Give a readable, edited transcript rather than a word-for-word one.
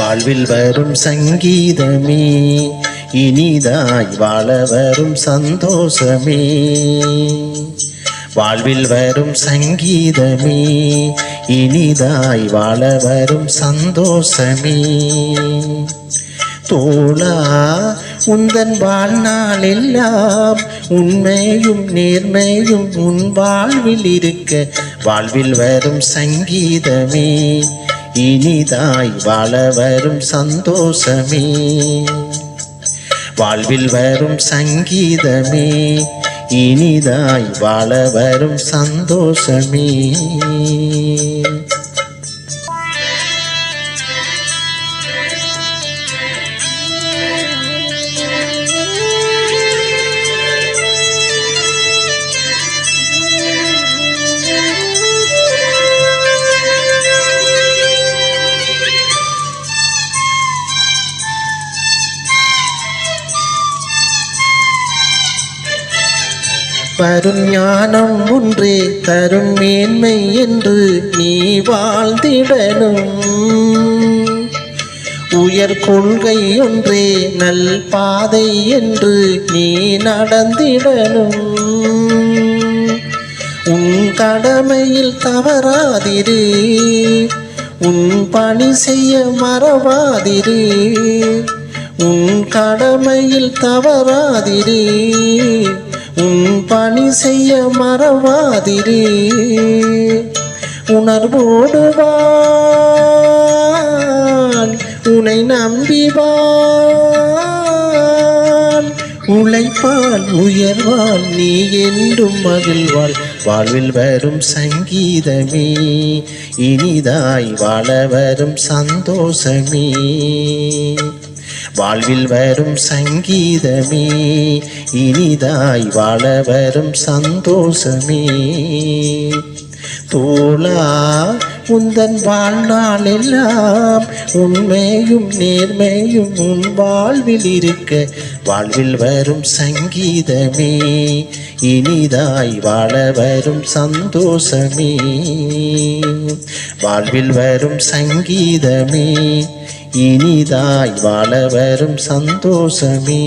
வாழ்வில் வரும் சங்கீதமே இனிதாய் வாழ வரும் சந்தோஷமே. வாழ்வில் வரும் சங்கீதமே இனிதாய் வாழ வரும் சந்தோஷமே. தோழா உந்தன் வாழ்நாள் எல்லாம் உண்மையும் நேர்மையும் உன் வாழ்வில் இருக்க வாழ்வில் வரும் சங்கீதமே இனிதாய் வாழ வரும் சந்தோஷமே. வாழ்வில் வரும் சங்கீதமே இனிதாய் வாழ வரும் சந்தோஷமே. வரும் ஞானம் ஒன்றே தரும் மேன்மை என்று நீ வாழ்ந்திடணும். உயர் கொள்கை ஒன்றே நல் பாதை என்று நீ நடந்திடணும். உன் கடமையில் தவறாதிரு, உன் பணி செய்ய மறவாதிரு. உன் கடமையில் தவறாதிரு, உன் பணி செய்ய மறவாதிரு. உணர்வோடு வாழ், உன்னை நம்பிவாள். உழைப்பால் உயர்வாள், நீ என்றும் மகிழ்வாள். வாழ்வில் வரும் சங்கீதமே இனிதாய் வாழ வரும் சந்தோஷமே. வாழ்வில் வரும் சங்கீதமே இனிதாய் வாழ வரும் சந்தோஷமே. தோழா உந்தன் வாழ்நாள் எல்லாம் உண்மையும் நேர்மையும் உன் வாழ்வில் இருக்க வாழ்வில் வரும் சங்கீதமே இனிதாய் வாழ வரும் சந்தோஷமே. வாழ்வில் வரும் சங்கீதமே இனிதாய் வாழ வரும் சந்தோஷமே.